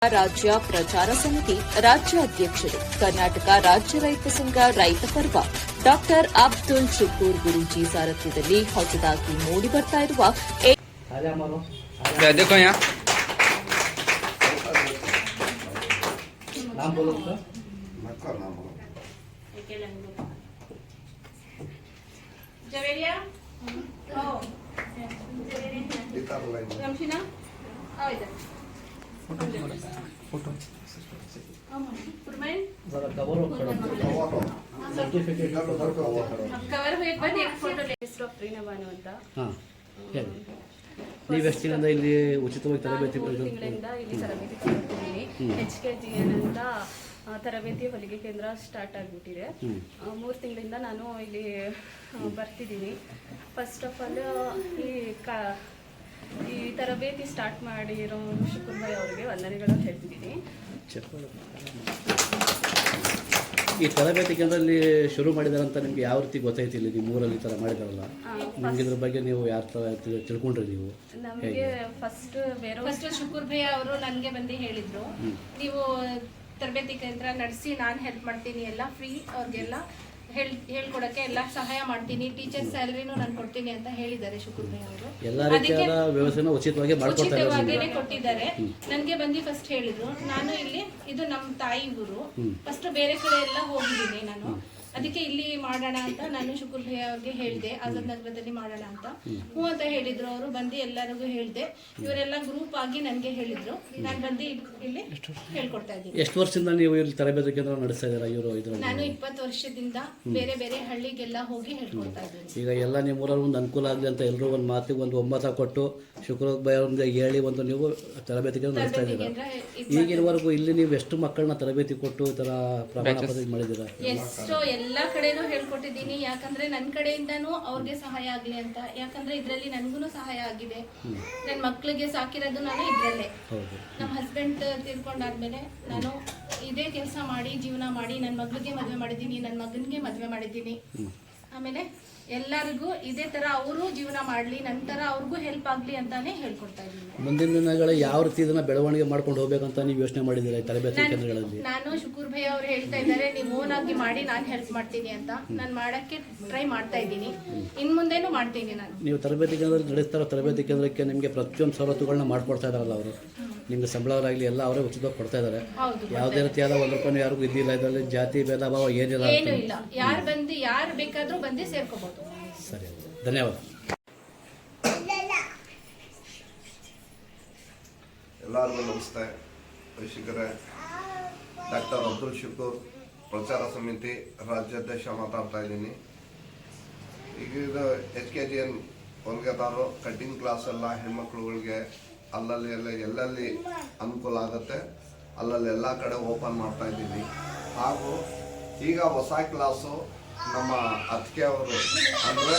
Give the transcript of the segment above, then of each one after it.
ರಾಜ್ಯ ಪ್ರಚಾರ ಸಮಿತಿ ರಾಜ್ಯ ಅಧ್ಯಕ್ಷರು ಕರ್ನಾಟಕ ರಾಜ್ಯ ರೈತ ಸಂಘ ರೈತ ಪರ್ವ ಡಾಕ್ಟರ್ ಅಬ್ದುಲ್ ಶುಕೂರ್ ಗುರೂಜಿ ಸಾರಥ್ಯದಲ್ಲಿ ಹೊಸದಾಗಿ ಮೂಡಿಬರ್ತಾ ಇರುವ ನೀವೆಷ್ಟಿನಿಂದ ಇಲ್ಲಿ ಉಚಿತವಾಗಿ ತರಬೇತಿ ತಿಂಗಳಿಂದ ಇಲ್ಲಿ ತರಬೇತಿ ತಗೊಳ್ತಿದ್ದೀನಿ. HKG ಅಂತ ತರಬೇತಿ ಹೊಲಿಗೆ ಕೇಂದ್ರ ಸ್ಟಾರ್ಟ್ ಆಗಿಬಿಟ್ಟಿದೆ. 3 ತಿಂಗಳಿಂದ ನಾನು ಇಲ್ಲಿ ಬರ್ತಿದ್ದೀನಿ. ಫಸ್ಟ್ ಆಫ್ ಆಲ್ ಈ ತರಬೇತಿ ಸ್ಟಾರ್ಟ್ ಮಾಡಿರೋ ಶುಕೂರ್ ಭಾಯ್ ಅವರಿಗೆ ವಂದನೆಗಳನ್ನು ಹೇಳ್ತಿದ್ದೀನಿ. ಈ ತರಬೇತಿ ಕೇಂದ್ರದಲ್ಲಿ ಶುರು ಮಾಡಿದಾರೆ ಅಂತ ನಿಮ್ಗೆ ಯಾವ ರೀತಿ ಗೊತ್ತಾಯ್ತು? ಇಲ್ಲಿ ನಿಮ್ಮ ಊರಲ್ಲಿ ಈ ಥರ ಮಾಡಿದಾರಲ್ಲ, ನಿಮ್ಗೆ ಇದ್ರ ಬಗ್ಗೆ ನೀವು ಯಾವ ಥರ ತಿಳ್ಕೊಂಡ್ರಿ? ನೀವು ನಮಗೆ ಫಸ್ಟ್ ಶುಕೂರ್ ಭಾಯ್ ಅವರು ನನಗೆ ಬಂದು ಹೇಳಿದ್ರು, ನೀವು ತರಬೇತಿ ಕೇಂದ್ರ ನಡೆಸಿ ನಾನು ಹೆಲ್ಪ್ ಮಾಡ್ತೀನಿ, ಎಲ್ಲ ಫ್ರೀ ಅವ್ರಿಗೆಲ್ಲ ಹೇಳ್ಕೊಡಕ್ಕೆ ಎಲ್ಲ ಸಹಾಯ ಮಾಡ್ತೀನಿ, ಟೀಚರ್ ಸ್ಯಾಲರಿನೂ ನಾನು ಕೊಡ್ತೀನಿ ಅಂತ ಹೇಳಿದ್ದಾರೆ ಶುಕೂರ್ ಭಾಯ್ ಅವರು. ಎಲ್ಲ ರೀತಿಯಾದ ವ್ಯವಸ್ಥೆನ ಉಚಿತವಾಗಿನೇ ಕೊಟ್ಟಿದ್ದಾರೆ. ನನಗೆ ಬಂದು ಫಸ್ಟ್ ಹೇಳಿದ್ರು, ನಾನು ಇಲ್ಲಿ ಇದು ನಮ್ಮ ತಾಯಿ ಊರು, ಫಸ್ಟ್ ಬೇರೆ ಕಡೆ ಎಲ್ಲ ಹೋಗಿದ್ದೀನಿ ನಾನು, ಅದಕ್ಕೆ ಇಲ್ಲಿ ಮಾಡೋಣ ಅಂತ ನಾನು ಶುಕೂರ್ ಭಾಯ್ ಅವ್ರಿಗೆ ಹೇಳಿದೆ, ಆಜಾದ್ ನಗರದಲ್ಲಿ ಮಾಡೋಣ ಅಂತ. ಹ್ಞೂ ಅಂತ ಹೇಳಿದ್ರು ಅವರು. ಬಂದು ಎಲ್ಲರಿಗೂ ಹೇಳಿದೆ, ಇವರೆಲ್ಲ ಗ್ರೂಪ್ ಆಗಿ ನನಗೆ ಹೇಳಿದ್ರು, ನಾನು ಬಂದು ಇಲ್ಲಿ ಹೇಳ್ಕೊಡ್ತಾ ಇದ್ದೀನಿ. ಎಷ್ಟು ವರ್ಷದಿಂದ ನೀವು ಇಲ್ಲಿ ತರಬೇತಿ ಕೇಂದ್ರ ನಡೆಸ್ತಾ ಇದ್ದೀರಾ? ನಾನು 20 ವರ್ಷದಿಂದ ಬೇರೆ ಬೇರೆ ಹಳ್ಳಿಗೆಲ್ಲ ಹೋಗಿ ಹೇಳ್ಕೊಡ್ತಾ ಇದ್ದೀನಿ. ಈಗ ಎಲ್ಲ ನಿಮ್ಮ ಊರಲ್ಲಿ ಒಂದು ಅನುಕೂಲ ಆಗಲಿ ಅಂತ ಎಲ್ಲರೂ ಒಂದು ಮಾತಿಗೆ ಒಂದು ಒಮ್ಮತ ಕೊಟ್ಟು ಶುಕೂರ್ ಭಾಯ್ ಅವ್ರಿಗೆ ಹೇಳಿ ಒಂದು ನೀವು ತರಬೇತಿ ಕೇಂದ್ರ ನಡೆಸ್ತಾ ಇದ್ದೀರಾ. ಈಗಿನವರೆಗೂ ಇಲ್ಲಿ ನೀವು ಎಷ್ಟು ಮಕ್ಕಳನ್ನ ತರಬೇತಿ ಕೊಟ್ಟು ಈ ಥರ ಪ್ರಮಾಣ ಪತ್ರ ಮಾಡಿದ್ದೀರಾ? ಎಷ್ಟೋ ಎಲ್ಲ ಕಡೆನೂ ಹೇಳ್ಕೊಟ್ಟಿದ್ದೀನಿ, ಯಾಕಂದ್ರೆ ನನ್ನ ಕಡೆಯಿಂದನೂ ಅವ್ರಿಗೆ ಸಹಾಯ ಆಗಲಿ ಅಂತ. ಯಾಕಂದ್ರೆ ಇದರಲ್ಲಿ ನನಗೂ ಸಹಾಯ ಆಗಿದೆ. ನನ್ನ ಮಕ್ಕಳಿಗೆ ಸಾಕಿರೋದು ನಾನು ಇದ್ರಲ್ಲೇ. ನಮ್ಮ ಹಸ್ಬೆಂಡ್ ತೀರ್ಕೊಂಡಾದ್ಮೇಲೆ ನಾನು ಇದೇ ಕೆಲಸ ಮಾಡಿ ಜೀವನ ಮಾಡಿ ನನ್ನ ಮಗಳಿಗೆ ಮದುವೆ ಮಾಡಿದ್ದೀನಿ, ನನ್ನ ಮಗನಿಗೆ ಮದುವೆ ಮಾಡಿದ್ದೀನಿ. ಆಮೇಲೆ ಎಲ್ಲರಿಗೂ ಇದೇ ತರ ಅವರು ಜೀವನ ಮಾಡ್ಲಿ, ನಂತರ ಅವ್ರಿಗೂ ಹೆಲ್ಪ್ ಆಗ್ಲಿ ಅಂತಾನೆ ಹೇಳ್ಕೊಡ್ತಾ ಇದ್ದೀನಿ. ಮುಂದಿನ ದಿನಗಳ ಯಾವ ರೀತಿ ಇದನ್ನ ಬೆಳವಣಿಗೆ ಮಾಡ್ಕೊಂಡು ಹೋಗ್ಬೇಕಂತ ನೀವು ಯೋಚನೆ ಮಾಡಿದ್ದೀರಾ ತರಬೇತಿ ಕೇಂದ್ರಗಳಲ್ಲಿ? ನಾನು ಶುಕೂರ್ ಭಾಯ್ ಅವ್ರು ಹೇಳ್ತಾ ಇದ್ದಾರೆ, ನೀವು ಓನ್ ಆಗಿ ಮಾಡಿ ನಾನು ಹೆಲ್ಪ್ ಮಾಡ್ತೀನಿ ಅಂತ. ನಾನು ಮಾಡಕ್ಕೆ ಟ್ರೈ ಮಾಡ್ತಾ ಇದ್ದೀನಿ, ಇನ್ ಮುಂದೆನೂ ಮಾಡ್ತೀನಿ ನಾನು. ನೀವು ತರಬೇತಿ ಕೇಂದ್ರದಲ್ಲಿ ನಡೆಸ್ತಾರೋ ತರಬೇತಿ ಕೇಂದ್ರಕ್ಕೆ ನಿಮಗೆ ಪ್ರತಿಯೊಂದು ಸವಲತ್ತುಗಳನ್ನ ಮಾಡ್ಕೊಡ್ತಾ ಇದಾರಲ್ಲ ಅವರು? ನಿಮ್ಗೆ ಸಂಬಳವರಾಗಲಿ ಎಲ್ಲ ಅವರೇ ಉಚಿತವಾಗಿ ಕೊಡ್ತಾ ಇದ್ದಾರೆ. ಯಾವುದೇ ರೀತಿಯಾದ ಒಂದು ರೂಪಾಯಿ ಯಾರಿಗೂ ಇದ್ದಿಲ್ಲ, ಇದರಲ್ಲಿ ಜಾತಿ ಭೇದ ಭಾವ ಏನಿಲ್ಲ, ಏನೂ ಇಲ್ಲ. ಯಾರು ಬೇಕಾದ್ರೂ ಬಂದು ಸೇರ್ಕೋಬಹುದು. ಸರಿ, ಧನ್ಯವಾದ. ಎಲ್ಲರಿಗೂ ನಮಸ್ತೆ. ವೀಕ್ಷಕರೇ, ಡಾಕ್ಟರ್ ಅಬ್ದುಲ್ ಶುಕೂರ್ ಪ್ರಚಾರ ಸಮಿತಿ ರಾಜ್ಯಾಧ್ಯಕ್ಷ ಮಾತಾಡ್ತಾ ಇದ್ದೀನಿ. ಈಗ ಇದು HKG ಹೊಲಿಗೆದಾರು ಕಟ್ಟಿಂಗ್ ಕ್ಲಾಸ್ ಎಲ್ಲ ಹೆಣ್ಮಕ್ಳುಗಳಿಗೆ ಅಲ್ಲಲ್ಲಿ ಎಲ್ಲೆಲ್ಲಿ ಅನುಕೂಲ ಆಗುತ್ತೆ ಅಲ್ಲಲ್ಲಿ ಎಲ್ಲ ಕಡೆ ಓಪನ್ ಮಾಡ್ತಾ ಇದ್ದೀನಿ. ಹಾಗೂ ಈಗ ಹೊಸ ಕ್ಲಾಸು ನಮ್ಮ ಅತ್ತಿಗೆ ಅವರು ಅಂದರೆ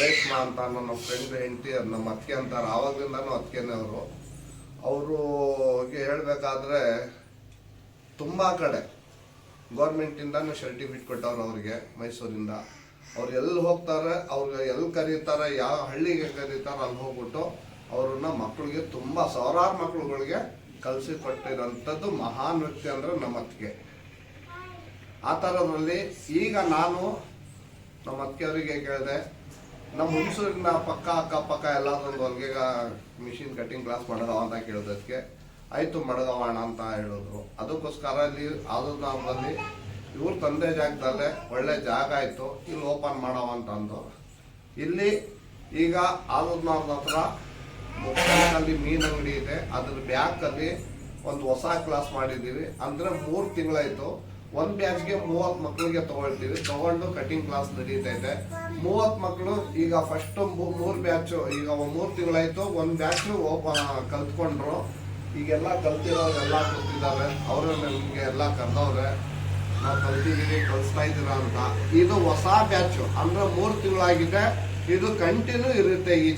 ರೇಷ್ಮಾ ಅಂತ ನನ್ನ ಫ್ರೆಂಡ್ ಹೆಂಡತಿ, ನಮ್ಮ ಅತ್ತಿಗೆ ಅಂತಾರೆ, ಆವಾಗಲಿಂದನೂ ಅತ್ತಿಗೆನೇ ಅವ್ರಿಗೆ ಹೇಳಬೇಕಾದ್ರೆ ತುಂಬ ಕಡೆ ಗೌರ್ಮೆಂಟಿಂದನೂ ಸರ್ಟಿಫಿಕೇಟ್ ಕೊಟ್ಟವ್ರು ಅವ್ರಿಗೆ ಮೈಸೂರಿಂದ. ಅವ್ರು ಎಲ್ಲಿ ಹೋಗ್ತಾರೆ, ಅವ್ರಿಗೆ ಎಲ್ಲಿ ಕರೀತಾರೆ, ಯಾವ ಹಳ್ಳಿಗೆ ಕರೀತಾರೆ, ಅಲ್ಲಿ ಹೋಗ್ಬಿಟ್ಟು ಅವ್ರನ್ನ ಮಕ್ಕಳಿಗೆ ತುಂಬ ಸಾವಿರಾರು ಮಕ್ಕಳುಗಳಿಗೆ ಕಲಿಸಿ ಕೊಟ್ಟಿರೋಂಥದ್ದು ಮಹಾನ್ ವ್ಯಕ್ತಿ ಅಂದರೆ ನಮ್ಮ ಅತ್ತಿಗೆ. ಆ ಥರದ್ರಲ್ಲಿ ಈಗ ನಾನು ನಮ್ಮ ಅತ್ತಿಗೆಯವರಿಗೆ ಕೇಳಿದೆ, ನಮ್ಮ ಹುಣಸೂರಿನ ಅಕ್ಕಪಕ್ಕ ಎಲ್ಲದೊಂದು ಹೊಲಿಗೆ ಮಿಷಿನ್ ಕಟ್ಟಿಂಗ್ ಕ್ಲಾಸ್ ಮಾಡೋದವ ಅಂತ ಕೇಳೋದಕ್ಕೆ ಆಯಿತು ಮಾಡೋದವಣ ಅಂತ ಹೇಳಿದ್ರು. ಅದಕ್ಕೋಸ್ಕರ ಇಲ್ಲಿ ಆದೂರ್ನಲ್ಲಿ ಇವ್ರ ತಂದೆ ಜಾಗದಲ್ಲೇ ಒಳ್ಳೆ ಜಾಗ ಆಯಿತು, ಇಲ್ಲಿ ಓಪನ್ ಮಾಡವ ಅಂತ ಅಂದು ಇಲ್ಲಿ ಈಗ ಆದೂರ್ನವ್ರ ಹತ್ರ ಮುಖ್ಯದಲ್ಲಿ ಮೀನು ಅಂಗಡಿ ಇದೆ, ಅದ್ರ ಬ್ಯಾಕಲ್ಲಿ ಒಂದು ಹೊಸ ಕ್ಲಾಸ್ ಮಾಡಿದ್ದೀವಿ. ಅಂದರೆ 3 ತಿಂಗಳಾಯಿತು. ಒಂದು ಬ್ಯಾಚ್ಗೆ 30 ಮಕ್ಕಳಿಗೆ ತಗೊಳ್ತೀವಿ, ತಗೊಂಡು ಕಟಿಂಗ್ ಕ್ಲಾಸ್ ನಡೀತೈತೆ. 30 ಮಕ್ಕಳು ಈಗ ಫಸ್ಟ್ 3 ಬ್ಯಾಚು ಈಗ 3 ತಿಂಗಳಾಯಿತು. ಒಂದು ಬ್ಯಾಚ್ ಕಲ್ತ್ಕೊಂಡ್ರು. ಈಗೆಲ್ಲ ಕಲ್ತಿರೋರೆಲ್ಲ ಕೂತಿದ್ದಾರೆ, ಅವರು ನಮಗೆ ಎಲ್ಲ ಕರೆದವ್ರೆ, ನಾವು ಕಲ್ತಿದ್ದೀವಿ ಕಲಿಸ್ತಾ ಇದ್ದೀರಾ ಅಂತ. ಇದು ಹೊಸ ಬ್ಯಾಚು ಅಂದರೆ 3 ತಿಂಗಳಾಗಿದೆ. ಇದು ಕಂಟಿನ್ಯೂ ಇರುತ್ತೆ ಈ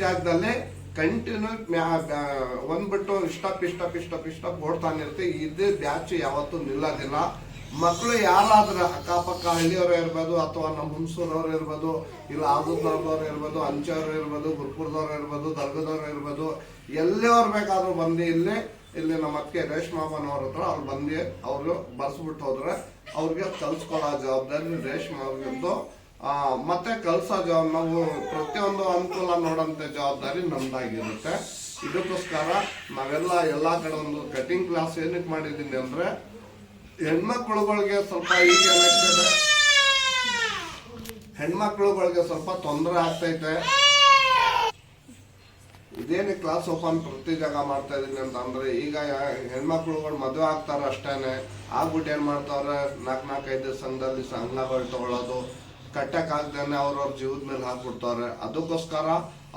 ಜಾಗದಲ್ಲಿ ಕಂಟಿನ್ಯೂ ಒಂದ್ಬಿಟ್ಟು ಇಷ್ಟಪ್ ಓಡ್ತಾನೆ ಇರುತ್ತೆ. ಇದೇ ಬ್ಯಾಚ್ ಯಾವತ್ತೂ ನಿಲ್ಲೋದಿಲ್ಲ. ಮಕ್ಕಳು ಯಾರಾದ್ರೆ ಅಕ್ಕಪಕ್ಕ ಹಳ್ಳಿಯವರು ಇರ್ಬೋದು ಅಥವಾ ನಮ್ಮ ಹುಣಸೂರವ್ರು ಇರ್ಬೋದು, ಇಲ್ಲ ಆದೂರ್ನವ್ರವ್ರು ಇರ್ಬೋದು, ಅಂಚವ್ರು ಇರ್ಬೋದು, ಗುರುಪುರದವ್ರು ಇರ್ಬೋದು, ದರ್ಗದವ್ರು ಇರ್ಬೋದು, ಎಲ್ಲಿಯವ್ರು ಬೇಕಾದ್ರೂ ಬಂದು ಇಲ್ಲಿ ನಮ್ಮ ಅತ್ತಿಗೆ ರೇಷ್ಮಾಬನವ್ರ ಹತ್ರ ಅವ್ರು ಬಂದು ಅವರು ಬರ್ಸ್ಬಿಟ್ಟು ಹೋದ್ರೆ ಅವ್ರಿಗೆ ಕಲ್ಸ್ಕೊಡೋ ಜವಾಬ್ದಾರಿ ರೇಷ್ಮಾ ಅವ್ರಿಗಿದ್ದು. ಮತ್ತೆ ಕಲ್ಸೋ ನಾವು ಪ್ರತಿಯೊಂದು ಅನುಕೂಲ ನೋಡೋಂಥ ಜವಾಬ್ದಾರಿ ನಮ್ದಾಗಿರುತ್ತೆ. ಇದಕ್ಕೋಸ್ಕರ ನಾವೆಲ್ಲ ಕಡೆ ಒಂದು ಕಟಿಂಗ್ ಕ್ಲಾಸ್ ಏನಕ್ಕೆ ಮಾಡಿದ್ದೀನಿ ಅಂದ್ರೆ ಹೆಣ್ಮಕ್ಳುಗಳಿಗೆ ಸ್ವಲ್ಪ ಈಗ ಏನಾಗ್ತದೆ, ಹೆಣ್ಮಕ್ಳುಗಳಿಗೆ ಸ್ವಲ್ಪ ತೊಂದರೆ ಆಗ್ತೈತೆ. ಇದೇನು ಕ್ಲಾಸ್ ಓಪನ್ ಪ್ರತಿ ಜಾಗ ಮಾಡ್ತಾ ಇದೀನಿ ಅಂತ ಅಂದ್ರೆ, ಈಗ ಹೆಣ್ಮಕ್ಳುಗಳು ಮದುವೆ ಆಗ್ತಾರ ಅಷ್ಟೇನೆ, ಆಗ್ಬಿಟ್ಟು ಏನ್ ಮಾಡ್ತಾವ್ರೆ 4-5 ಸಂಘದಲ್ಲಿ ಸಂಘಗಳು ತಗೊಳ್ಳೋದು, ಕಟ್ಟಕ್ಕಾಗ್ದೇನೆ ಅವ್ರವ್ರ ಜೀವದ ಮೇಲೆ ಹಾಕ್ಬಿಡ್ತಾವ್ರೆ. ಅದಕ್ಕೋಸ್ಕರ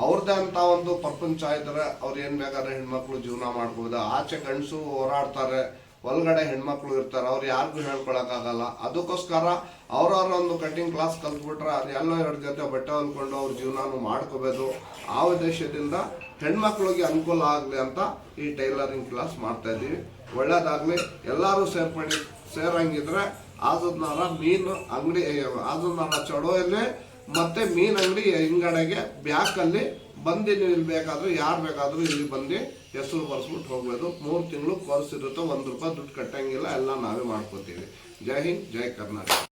ಅವ್ರದ್ದೇ ಅಂತ ಒಂದು ಪ್ರಪಂಚ ಇದ್ರೆ ಅವ್ರು ಏನ್ ಬೇಕಾದ್ರೆ ಹೆಣ್ಮಕ್ಳು ಜೀವನ ಮಾಡ್ಬೋದು. ಆಚೆ ಗಂಡಸು ಹೋರಾಡ್ತಾರೆ, ಒಳಗಡೆ ಹೆಣ್ಮಕ್ಳು ಇರ್ತಾರೆ, ಅವ್ರು ಯಾರಿಗೂ ಹೇಳ್ಕೊಳಕ್ಕಾಗಲ್ಲ. ಅದಕ್ಕೋಸ್ಕರ ಅವ್ರವ್ರ ಒಂದು ಕಟಿಂಗ್ ಕ್ಲಾಸ್ ಕಲ್ತ್ಬಿಟ್ರೆ ಅದು ಎಲ್ಲೋ 2 ಜೊತೆ ಬಟ್ಟೆ ಹೊಲ್ಕೊಂಡು ಅವ್ರ ಜೀವನನು ಮಾಡ್ಕೋಬೋದು. ಆ ಉದ್ದೇಶದಿಂದ ಹೆಣ್ಮಕ್ಳಿಗೆ ಅನುಕೂಲ ಆಗಲಿ ಅಂತ ಈ ಟೈಲರಿಂಗ್ ಕ್ಲಾಸ್ ಮಾಡ್ತಾ ಇದೀವಿ. ಒಳ್ಳೇದಾಗ್ಲಿ, ಎಲ್ಲರೂ ಸೇರಂಗಿದ್ರೆ ಆಜದ್ನಾರ ಮೀನು ಅಂಗಡಿ, ಆಜದ್ನಾರ ಚಡೋಯಲ್ಲಿ ಮತ್ತೆ ಮೀನ್ ಅಂಗಡಿ ಹಿಂಗಡೆಗೆ ಬ್ಯಾಕಲ್ಲಿ ಬಂದು ನೀವು ಇಲ್ಲಿ ಬೇಕಾದ್ರೂ ಯಾರು ಬೇಕಾದ್ರೂ ಇಲ್ಲಿ ಬಂದು ಹೆಸರು ಬರ್ಸ್ಬಿಟ್ಟು ಹೋಗ್ಬೋದು. 3 ತಿಂಗಳು ಕೋರ್ಸ್ ಇರುತ್ತೆ, 1 ರೂಪಾಯಿ ದುಡ್ಡು ಕಟ್ಟಂಗಿಲ್ಲ, ಎಲ್ಲ ನಾವೇ ಮಾಡ್ಕೋತೀವಿ. ಜೈ ಹಿಂದ್, ಜೈ ಕರ್ನಾಟಕ.